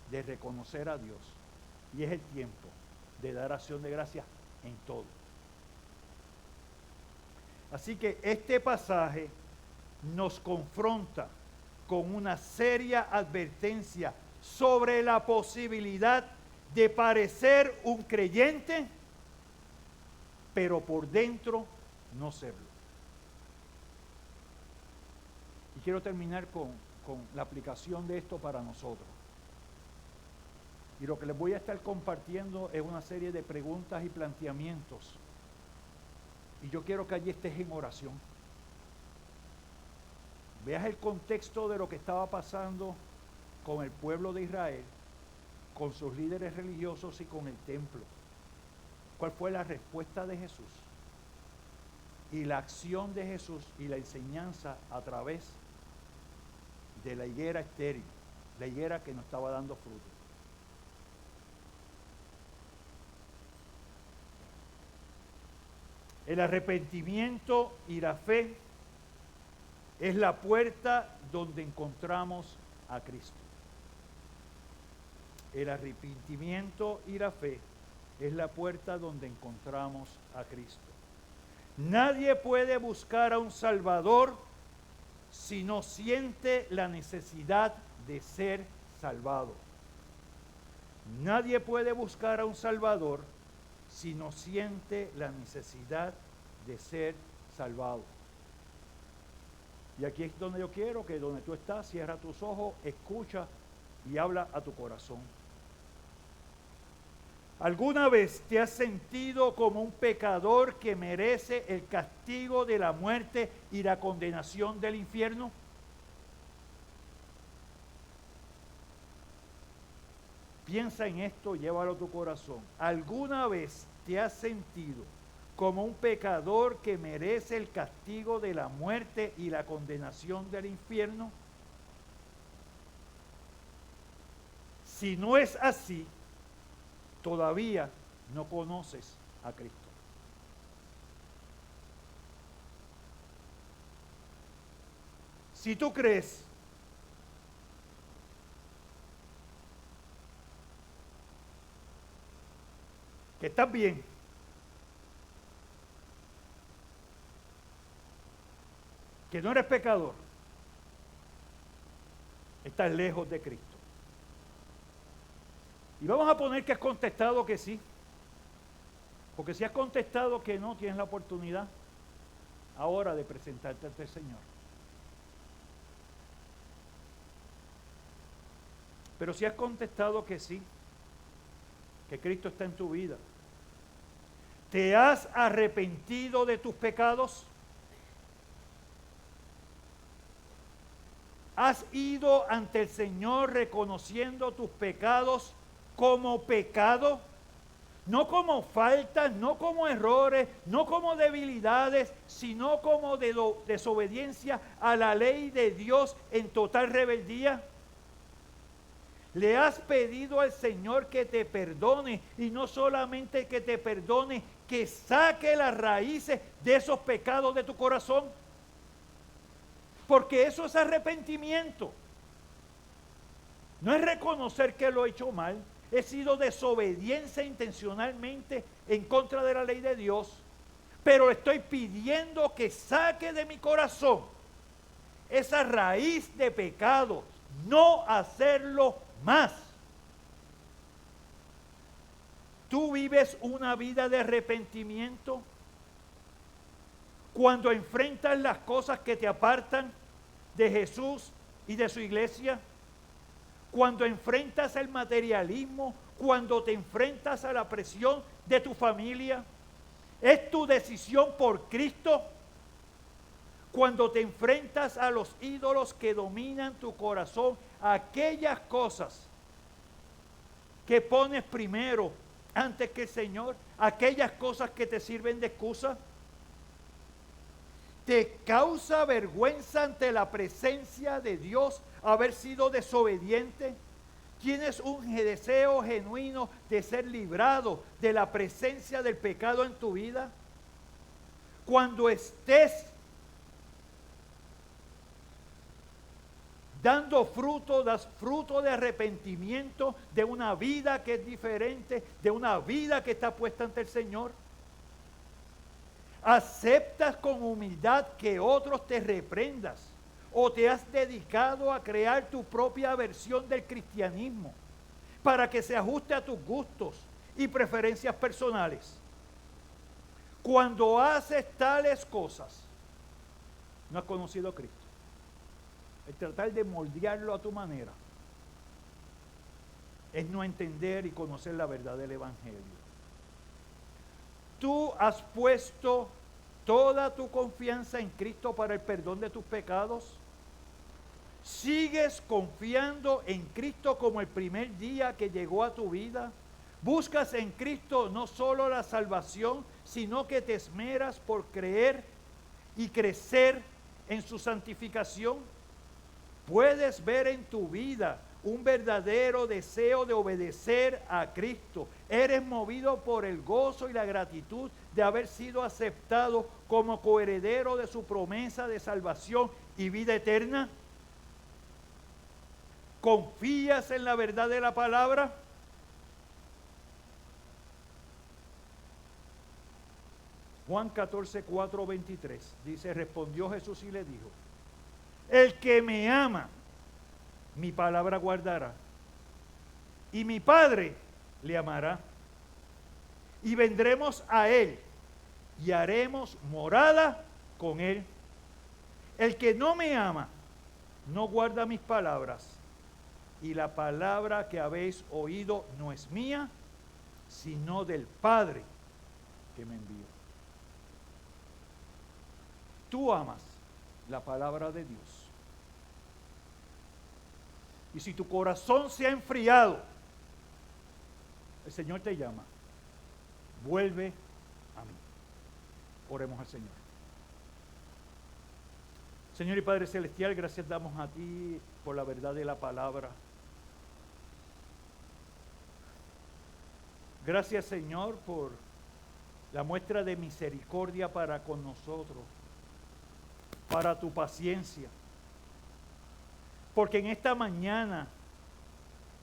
de reconocer a Dios. Y es el tiempo de dar acción de gracias en todo. Así que este pasaje nos confronta con una seria advertencia sobre la posibilidad de parecer un creyente, pero por dentro no serlo. Y quiero terminar con la aplicación de esto para nosotros. Y lo que les voy a estar compartiendo es una serie de preguntas y planteamientos. Y yo quiero que allí estés en oración. Veas el contexto de lo que estaba pasando con el pueblo de Israel, con sus líderes religiosos y con el templo. ¿Cuál fue la respuesta de Jesús? Y la acción de Jesús y la enseñanza a través de la higuera estéril, la higuera que no estaba dando fruto. El arrepentimiento y la fe es la puerta donde encontramos a Cristo. El arrepentimiento y la fe es la puerta donde encontramos a Cristo. Nadie puede buscar a un Salvador si no siente la necesidad de ser salvado. Nadie puede buscar a un Salvador si no siente la necesidad de ser salvado. Y aquí es donde yo quiero que donde tú estás, cierra tus ojos, escucha y habla a tu corazón. ¿Alguna vez te has sentido como un pecador que merece el castigo de la muerte y la condenación del infierno? Piensa en esto, llévalo a tu corazón. ¿Alguna vez te has sentido como un pecador que merece el castigo de la muerte y la condenación del infierno? Si no es así, todavía no conoces a Cristo. Si tú crees que estás bien, que no eres pecador, estás lejos de Cristo. Y vamos a poner que has contestado que sí, porque si has contestado que no, tienes la oportunidad ahora de presentarte ante el Señor. Pero si has contestado que sí, que Cristo está en tu vida, ¿te has arrepentido de tus pecados? ¿Has ido ante el Señor reconociendo tus pecados como pecado? No como faltas, no como errores, no como debilidades, sino como desobediencia a la ley de Dios en total rebeldía. Le has pedido al Señor que te perdone, y no solamente que te perdone, que saque las raíces de esos pecados de tu corazón. Porque eso es arrepentimiento. No es reconocer que lo he hecho mal. He sido desobediencia intencionalmente en contra de la ley de Dios. Pero estoy pidiendo que saque de mi corazón esa raíz de pecado. No hacerlo más. ¿Tú vives una vida de arrepentimiento cuando enfrentas las cosas que te apartan de Jesús y de su iglesia? Cuando enfrentas el materialismo, cuando te enfrentas a la presión de tu familia, ¿es tu decisión por Cristo? Cuando te enfrentas a los ídolos que dominan tu corazón, aquellas cosas que pones primero antes que el Señor, aquellas cosas que te sirven de excusa, ¿te causa vergüenza ante la presencia de Dios haber sido desobediente? ¿Tienes un deseo genuino de ser librado de la presencia del pecado en tu vida? Cuando estés dando fruto, das fruto de arrepentimiento, de una vida que es diferente, de una vida que está puesta ante el Señor. ¿Aceptas con humildad que otros te reprendas? ¿O te has dedicado a crear tu propia versión del cristianismo para que se ajuste a tus gustos y preferencias personales? Cuando haces tales cosas, no has conocido a Cristo. El tratar de moldearlo a tu manera es no entender y conocer la verdad del Evangelio. Tú has puesto toda tu confianza en Cristo para el perdón de tus pecados. ¿Sigues confiando en Cristo como el primer día que llegó a tu vida? ¿Buscas en Cristo no solo la salvación, sino que te esmeras por creer y crecer en su santificación? Puedes ver en tu vida un verdadero deseo de obedecer a Cristo. Eres movido por el gozo y la gratitud de haber sido aceptado como coheredero de su promesa de salvación y vida eterna. ¿Confías en la verdad de la palabra? Juan 14, 4, 23 dice, respondió Jesús y le dijo, el que me ama, mi palabra guardará, y mi Padre le amará. Y vendremos a Él y haremos morada con Él. El que no me ama, no guarda mis palabras. Y la palabra que habéis oído no es mía, sino del Padre que me envió. Tú amas la palabra de Dios. Y si tu corazón se ha enfriado, el Señor te llama. Vuelve a mí. Oremos al Señor. Señor y Padre Celestial, gracias damos a ti por la verdad de la palabra. Gracias, Señor, por la muestra de misericordia para con nosotros, para tu paciencia. Porque en esta mañana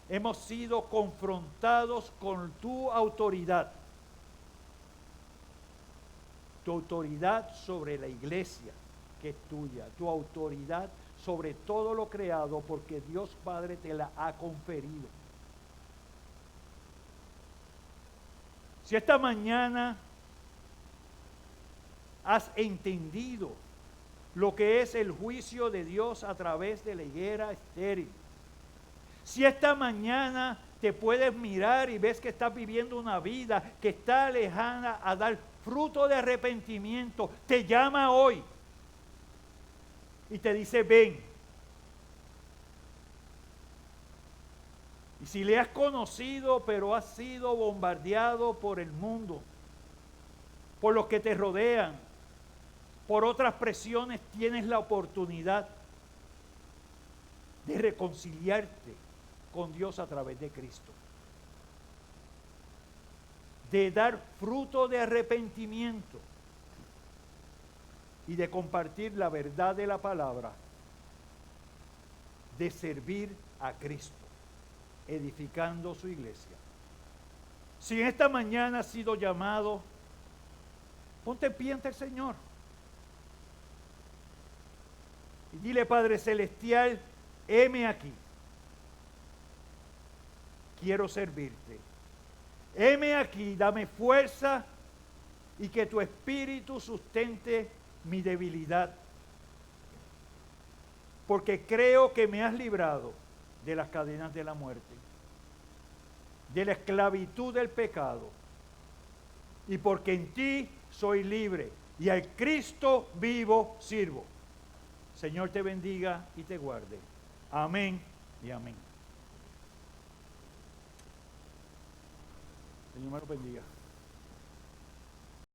hemos sido confrontados con tu autoridad sobre la iglesia que es tuya, tu autoridad sobre todo lo creado, porque Dios Padre te la ha conferido. Si esta mañana has entendido lo que es el juicio de Dios a través de la higuera estéril, si esta mañana te puedes mirar y ves que estás viviendo una vida que está lejana a dar fruto de arrepentimiento, te llama hoy y te dice: ven. Y si le has conocido, pero has sido bombardeado por el mundo, por los que te rodean, por otras presiones, tienes la oportunidad de reconciliarte con Dios a través de Cristo, de dar fruto de arrepentimiento y de compartir la verdad de la palabra, de servir a Cristo, edificando su iglesia. Si en esta mañana has sido llamado, ponte en pie ante el Señor y dile: Padre Celestial, heme aquí, quiero servirte. Heme aquí, dame fuerza y que tu espíritu sustente mi debilidad, porque creo que me has librado de las cadenas de la muerte, de la esclavitud del pecado, y porque en ti soy libre y al Cristo vivo sirvo. Señor te bendiga y te guarde. Amén y amén. Señor me lo bendiga.